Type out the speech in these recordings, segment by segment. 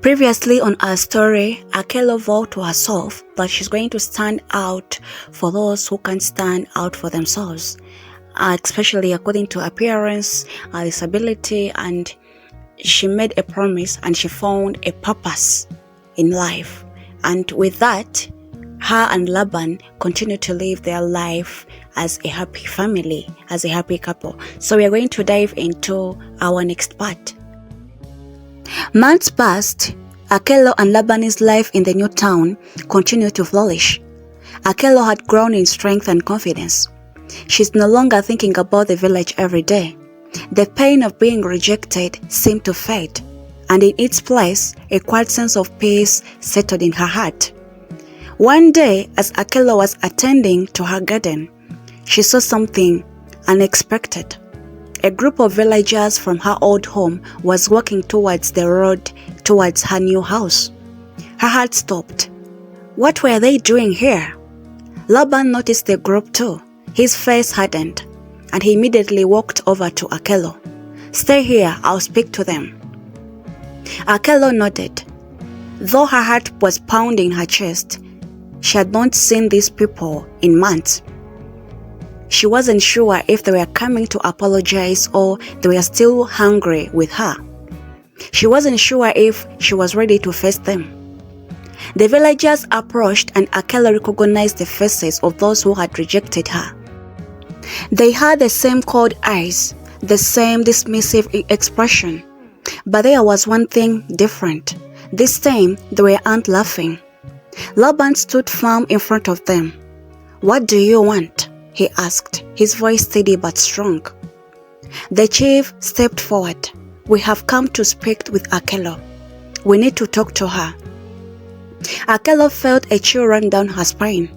Previously on our story, Akelo vowed to herself that she's going to stand out for those who can't stand out for themselves, especially according to appearance, disability, and she made a promise and she found a purpose in life. And with that, her and Laban continue to live their life as a happy family, as a happy couple. So we are going to dive into our next part. Months passed. Akelo and Laban's life in the new town continued to flourish. Akelo had grown in strength and confidence. She's no longer thinking about the village every day. The pain of being rejected seemed to fade, and in its place, a quiet sense of peace settled in her heart. One day, as Akelo was attending to her garden, she saw something unexpected. A group of villagers from her old home was walking towards the road towards her new house. Her heart stopped. What were they doing here? Laban noticed the group too. His face hardened, and he immediately walked over to Akelo. "Stay here, I'll speak to them." Akelo nodded. Though her heart was pounding her chest, she had not seen these people in months. She wasn't sure if they were coming to apologize or they were still hungry with her. She wasn't sure if she was ready to face them. The villagers approached and Akelo recognized the faces of those who had rejected her. They had the same cold eyes, the same dismissive expression. But there was one thing different. This time, they weren't laughing. Laban stood firm in front of them. "What do you want?" he asked, his voice steady but strong. The chief stepped forward. "We have come to speak with Akelo. We need to talk to her." Akelo felt a chill run down her spine.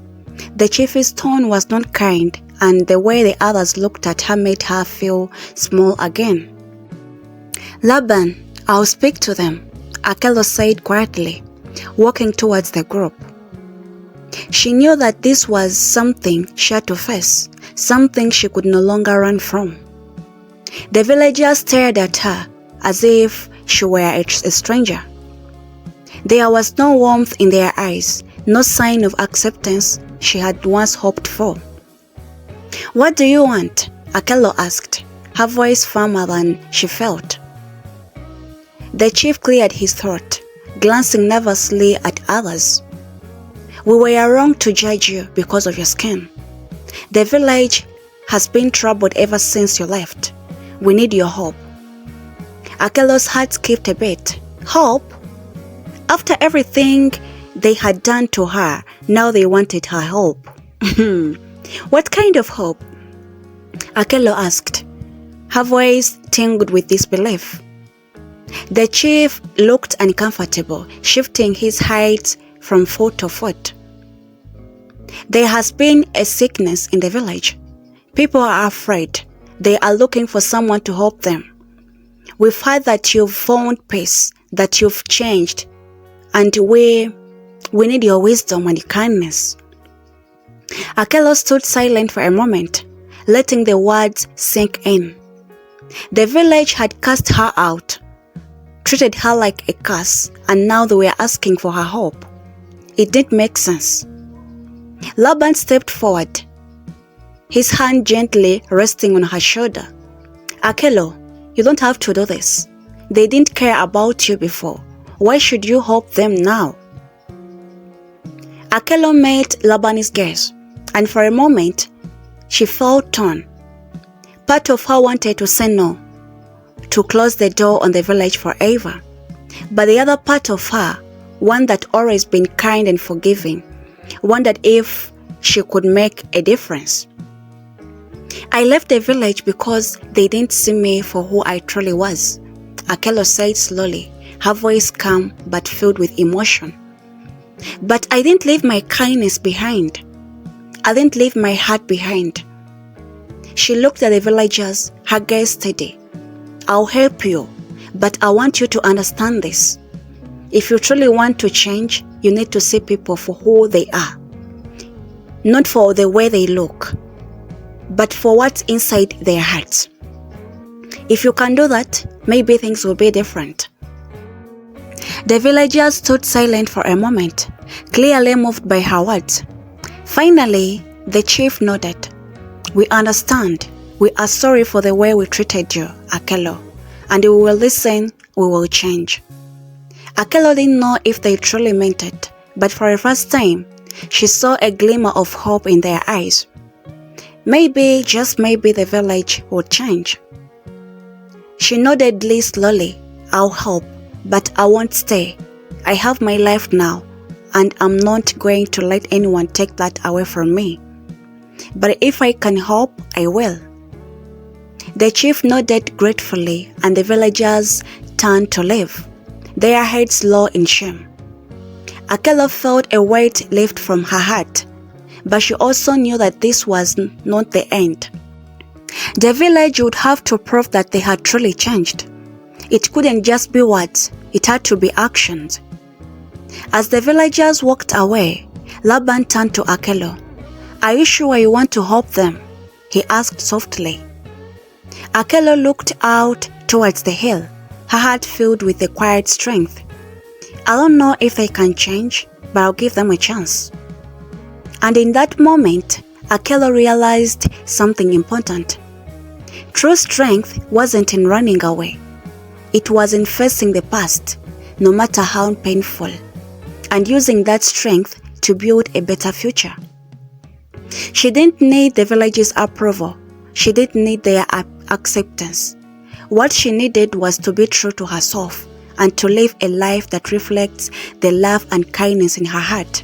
The chief's tone was not kind, and the way the others looked at her made her feel small again. "Laban, I'll speak to them," Akelo said quietly, walking towards the group. She knew that this was something she had to face, something she could no longer run from. The villagers stared at her as if she were a stranger. There was no warmth in their eyes, no sign of acceptance she had once hoped for. "What do you want?" Akelo asked, her voice firmer than she felt. The chief cleared his throat, glancing nervously at others. "We were wrong to judge you because of your skin. The village has been troubled ever since you left. We need your help." Akelo's heart skipped a bit. Help? After everything they had done to her, now they wanted her help. What kind of help? Akelo asked, her voice tingled with disbelief. The chief looked uncomfortable, shifting his height from foot to foot. "There has been a sickness in the village. People are afraid. They are looking for someone to help them. We've heard that you've found peace, that you've changed, and we need your wisdom and kindness." Akelo stood silent for a moment, letting the words sink in. The village had cast her out, treated her like a curse, and now they were asking for her help. It didn't make sense. Laban stepped forward, his hand gently resting on her shoulder. "Akelo, you don't have to do this. They didn't care about you before. Why should you help them now?" Akelo met Laban's gaze, and for a moment, she felt torn. Part of her wanted to say no, to close the door on the village forever. But the other part of her, one that always been kind and forgiving, wondered if she could make a difference. "I left the village because they didn't see me for who I truly was," Akelo said slowly, her voice calm but filled with emotion. "But I didn't leave my kindness behind. I didn't leave my heart behind." She looked at the villagers, her gaze steady. "I'll help you, but I want you to understand this. If you truly want to change, you need to see people for who they are. Not for the way they look, but for what's inside their hearts. If you can do that, maybe things will be different." The villagers stood silent for a moment, clearly moved by her words. Finally, the chief nodded. "We understand. We are sorry for the way we treated you, Akelo, and we will listen, we will change." Akelo didn't know if they truly meant it, but for the first time, she saw a glimmer of hope in their eyes. Maybe, just maybe, the village would change. She nodded slowly. "I'll help, but I won't stay. I have my life now, and I'm not going to let anyone take that away from me. But if I can help, I will." The chief nodded gratefully, and the villagers turned to leave, their heads low in shame. Akelo felt a weight lift from her heart, but she also knew that this was not the end. The village would have to prove that they had truly changed. It couldn't just be words, it had to be actions. As the villagers walked away, Laban turned to Akelo. "Are you sure you want to help them?" he asked softly. Akelo looked out towards the hill, her heart filled with a quiet strength. "I don't know if they can change, but I'll give them a chance." And in that moment, Akelo realized something important. True strength wasn't in running away. It was in facing the past, no matter how painful, and using that strength to build a better future. She didn't need the village's approval. She didn't need their acceptance. What she needed was to be true to herself and to live a life that reflects the love and kindness in her heart.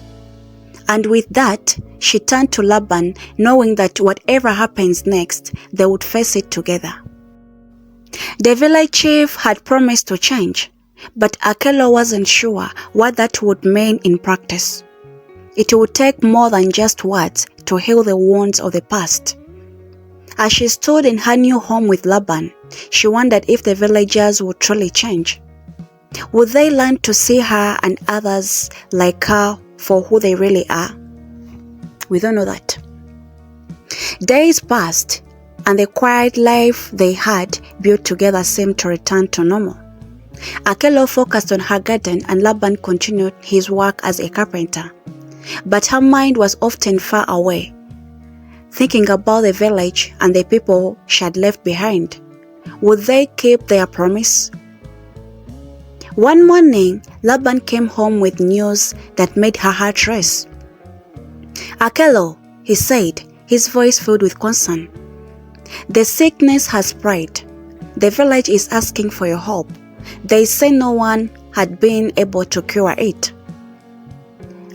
And with that, she turned to Laban, knowing that whatever happens next, they would face it together. The village chief had promised to change, but Akelo wasn't sure what that would mean in practice. It would take more than just words to heal the wounds of the past. As she stood in her new home with Laban, she wondered if the villagers would truly change. Would they learn to see her and others like her for who they really are? We don't know that. Days passed, and the quiet life they had built together seemed to return to normal. Akelo focused on her garden, and Laban continued his work as a carpenter. But her mind was often far away, thinking about the village and the people she had left behind. Would they keep their promise? One morning, Laban came home with news that made her heart race. "Akelo," he said, his voice filled with concern. "The sickness has spread. The village is asking for your help. They say no one had been able to cure it."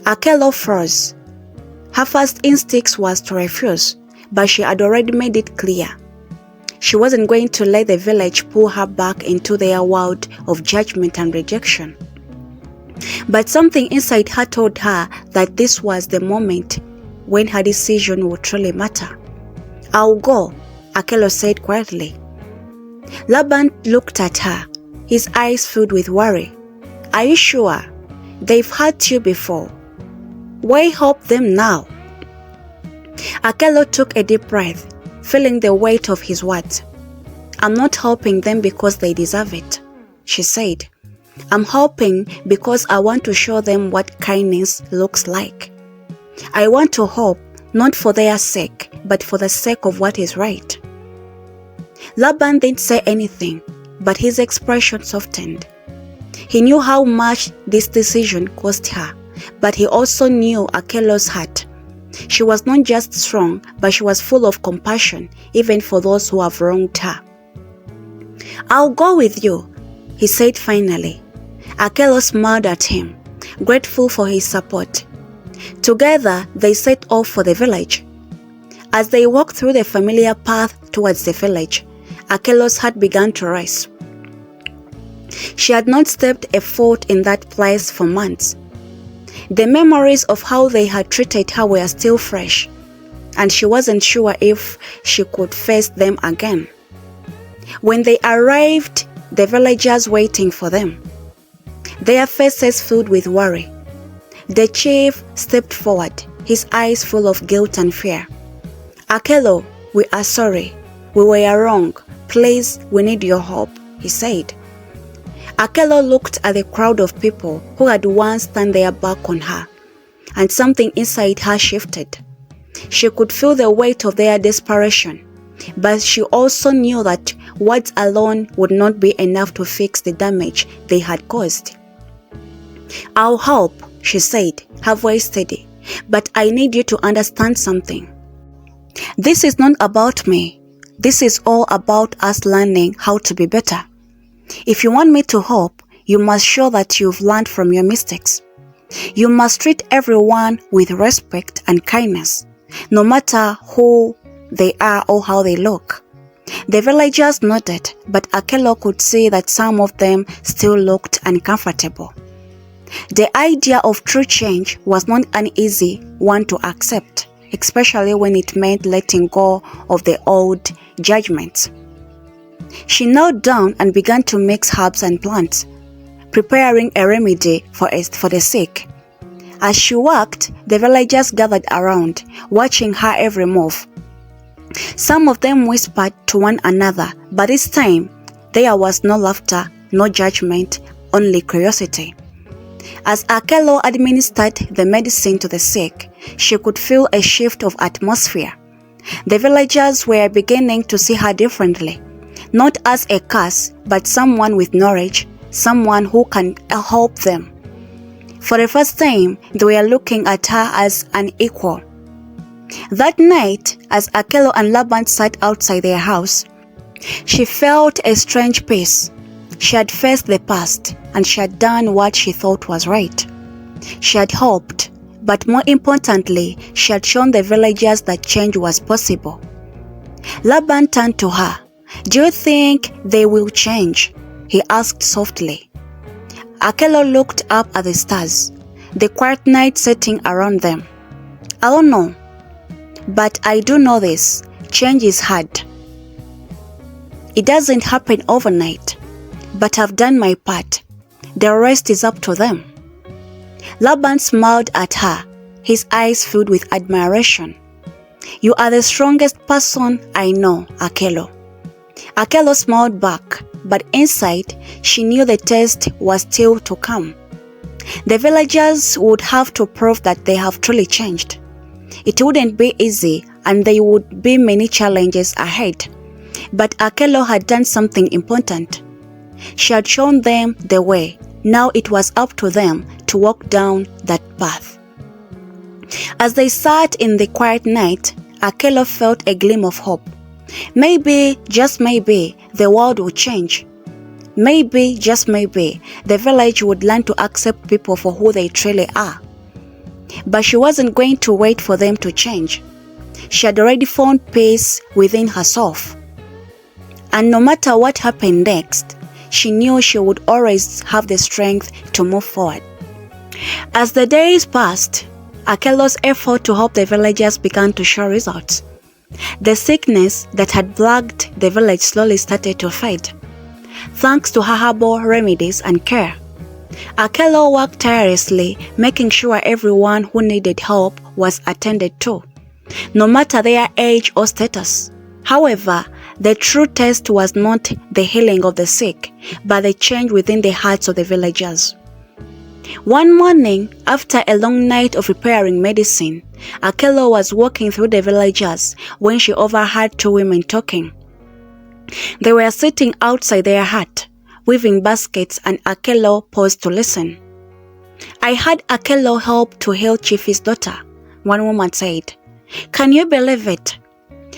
Akelo froze. Her first instinct was to refuse, but she had already made it clear. She wasn't going to let the village pull her back into their world of judgment and rejection. But something inside her told her that this was the moment when her decision would truly matter. "I'll go," Akelo said quietly. Laban looked at her, his eyes filled with worry. "Are you sure? They've hurt you before. Why help them now?" Akelo took a deep breath, feeling the weight of his words. "I'm not helping them because they deserve it," she said. "I'm helping because I want to show them what kindness looks like. I want to help, not for their sake, but for the sake of what is right." Laban didn't say anything, but his expression softened. He knew how much this decision cost her, but he also knew Akelo's heart. She was not just strong, but she was full of compassion, even for those who have wronged her. "I'll go with you," he said finally. Akelo smiled at him, grateful for his support. Together, they set off for the village. As they walked through the familiar path towards the village, Akelo's heart began to race. She had not stepped a foot in that place for months. The memories of how they had treated her were still fresh, and she wasn't sure if she could face them again. When they arrived, the villagers waiting for them, their faces filled with worry. The chief stepped forward, his eyes full of guilt and fear. "Akelo, we are sorry. We were wrong. Please, we need your help," he said. Akello looked at the crowd of people who had once turned their back on her, and something inside her shifted. She could feel the weight of their desperation, but she also knew that words alone would not be enough to fix the damage they had caused. "I'll help," she said, her voice steady, "but I need you to understand something. This is not about me. This is all about us learning how to be better. If you want me to help, you must show that you've learned from your mistakes. You must treat everyone with respect and kindness, no matter who they are or how they look." The villagers nodded, but Akello could see that some of them still looked uncomfortable. The idea of true change was not an easy one to accept, especially when it meant letting go of the old judgments. She knelt down and began to mix herbs and plants, preparing a remedy for the sick. As she worked, the villagers gathered around, watching her every move. Some of them whispered to one another, but this time there was no laughter, no judgment, only curiosity. As Akello administered the medicine to the sick, she could feel a shift of atmosphere. The villagers were beginning to see her differently, not as a curse, but someone with knowledge, someone who can help them. For the first time, they were looking at her as an equal. That night, as Akello and Laban sat outside their house, she felt a strange peace. She had faced the past, and she had done what she thought was right. She had hoped, but more importantly, she had shown the villagers that change was possible. Laban turned to her. "Do you think they will change?" he asked softly. Akello looked up at the stars, the quiet night setting around them. "I don't know, but I do know this: change is hard. It doesn't happen overnight, but I've done my part. The rest is up to them." Laban smiled at her, his eyes filled with admiration. "You are the strongest person I know, Akello." Akello smiled back, but inside, she knew the test was still to come. The villagers would have to prove that they have truly changed. It wouldn't be easy, and there would be many challenges ahead. But Akello had done something important. She had shown them the way. Now it was up to them to walk down that path. As they sat in the quiet night, Akello felt a gleam of hope. Maybe, just maybe, the world would change. Maybe, just maybe, the village would learn to accept people for who they truly are. But she wasn't going to wait for them to change. She had already found peace within herself. And no matter what happened next, she knew she would always have the strength to move forward. As the days passed, Akello's effort to help the villagers began to show results. The sickness that had plagued the village slowly started to fade, thanks to her herbal remedies and care. Akello worked tirelessly, making sure everyone who needed help was attended to, no matter their age or status. However, the true test was not the healing of the sick, but the change within the hearts of the villagers. One morning, after a long night of preparing medicine, Akello was walking through the villagers when she overheard two women talking. They were sitting outside their hut, weaving baskets, and Akello paused to listen. "I had Akello help to heal Chief's daughter," one woman said. "Can you believe it?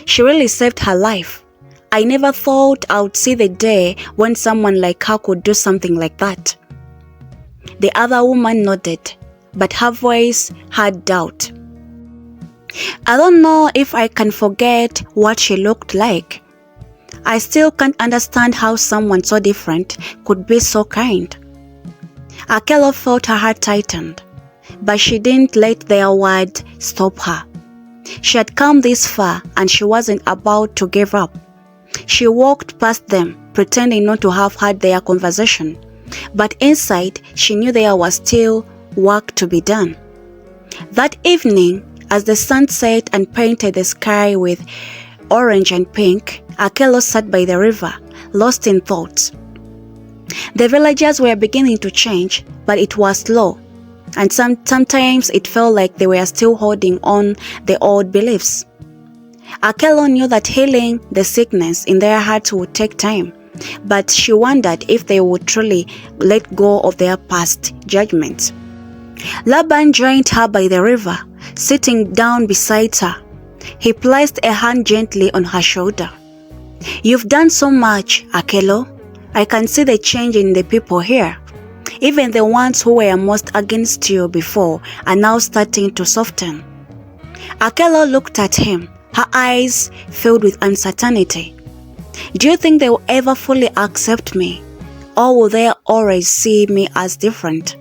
She really saved her life. I never thought I would see the day when someone like her could do something like that." The other woman nodded, but her voice had doubt. "I don't know if I can forget what she looked like. I still can't understand how someone so different could be so kind." Akello felt her heart tightened, but she didn't let their word stop her. She had come this far, and she wasn't about to give up. She walked past them, pretending not to have heard their conversation, but inside, she knew there was still work to be done. That evening, as the sun set and painted the sky with orange and pink, Akello sat by the river, lost in thoughts. The villagers were beginning to change, but it was slow, and sometimes it felt like they were still holding on the old beliefs. Akello knew that healing the sickness in their hearts would take time, but she wondered if they would truly let go of their past judgments. Laban joined her by the river, sitting down beside her. He placed a hand gently on her shoulder. "You've done so much, Akello. I can see the change in the people here. Even the ones who were most against you before are now starting to soften." Akello looked at him, her eyes filled with uncertainty. "Do you think they will ever fully accept me, or will they always see me as different?"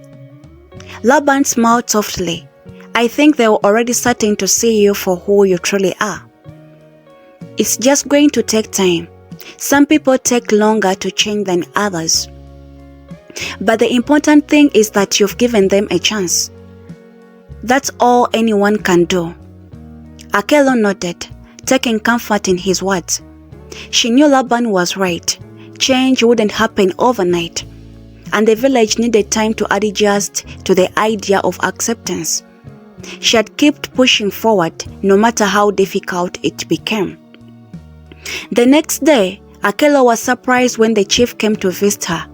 Laban smiled softly. "I think they are already starting to see you for who you truly are. It's just going to take time. Some people take longer to change than others. But the important thing is that you've given them a chance. That's all anyone can do." Akello nodded, taking comfort in his words. She knew Laban was right. Change wouldn't happen overnight, and the village needed time to adjust to the idea of acceptance. She had kept pushing forward, no matter how difficult it became. The next day, Akello was surprised when the chief came to visit her.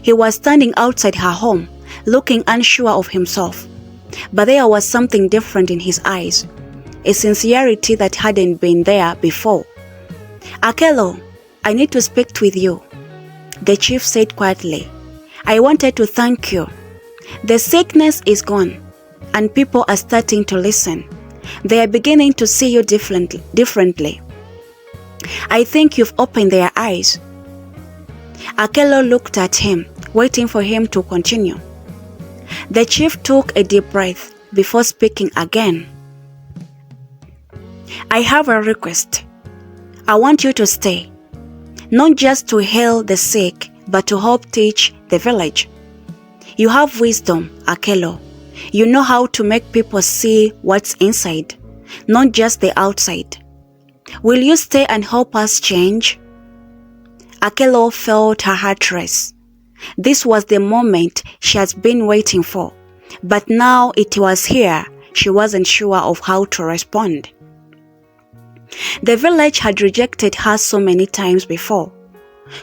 He was standing outside her home, looking unsure of himself. But there was something different in his eyes, a sincerity that hadn't been there before. "Akello, I need to speak with you," the chief said quietly. "I wanted to thank you. The sickness is gone, and people are starting to listen. They are beginning to see you differently. I think you've opened their eyes." Akello looked at him, waiting for him to continue. The chief took a deep breath before speaking again. "I have a request. I want you to stay, not just to heal the sick, but to help teach the village. You have wisdom, Akello. You know how to make people see what's inside, not just the outside. Will you stay and help us change?" Akello felt her heart race. This was the moment she has been waiting for, but now it was here. She wasn't sure of how to respond. The village had rejected her so many times before.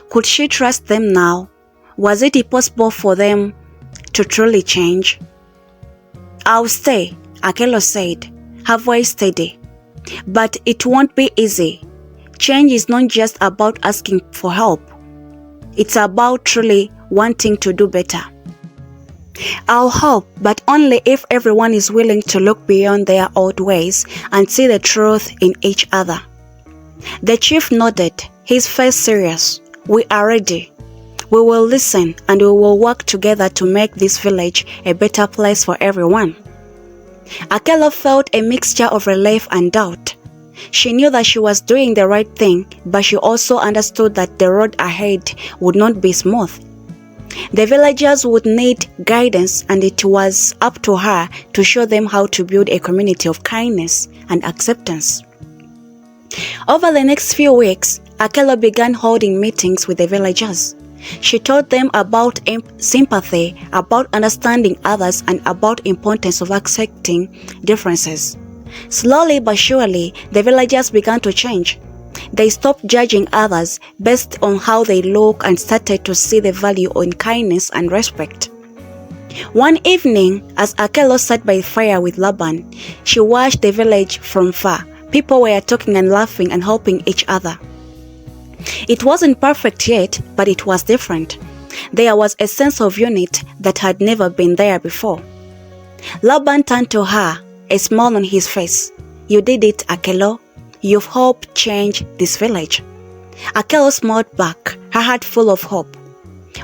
Could she trust them now? Was it possible for them to truly change? "I'll stay," Akello said, her voice steady. "But it won't be easy. Change is not just about asking for help. It's about truly wanting to do better. I'll help, but only if everyone is willing to look beyond their old ways and see the truth in each other." The chief nodded, his face serious. "We are ready. We will listen, and we will work together to make this village a better place for everyone." Akello felt a mixture of relief and doubt. She knew that she was doing the right thing, but she also understood that the road ahead would not be smooth. The villagers would need guidance, and it was up to her to show them how to build a community of kindness and acceptance. Over the next few weeks, Akello began holding meetings with the villagers. She taught them about sympathy, about understanding others, and about the importance of accepting differences. Slowly but surely, the villagers began to change. They stopped judging others based on how they look and started to see the value in kindness and respect. One evening, as Akello sat by the fire with Laban, she watched the village from far. People were talking and laughing and helping each other. It wasn't perfect yet, but it was different. There was a sense of unity that had never been there before. Laban turned to her, a smile on his face. "You did it, Akello. You've helped change this village." Akello smiled back, her heart full of hope.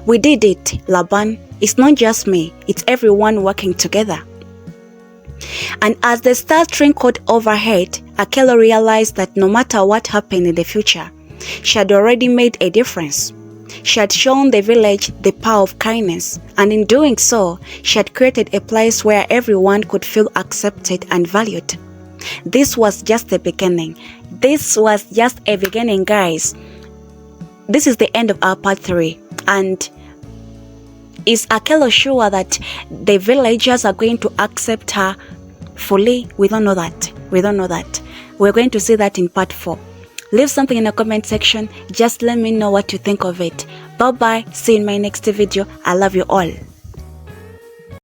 "We did it, Laban. It's not just me, it's everyone working together." And as the stars twinkled overhead, Akello realized that no matter what happened in the future, she had already made a difference. She had shown the village the power of kindness, and in doing so, she had created a place where everyone could feel accepted and valued. This was just the beginning. This was just a beginning, guys. This is the end of our part 3, and Is Akelo sure that the villagers are going to accept her fully? We don't know that. We don't know that. We're going to see that in part 4. Leave something in the comment section. Just let me know what you think of it. Bye bye. See you in my next video. I love you all.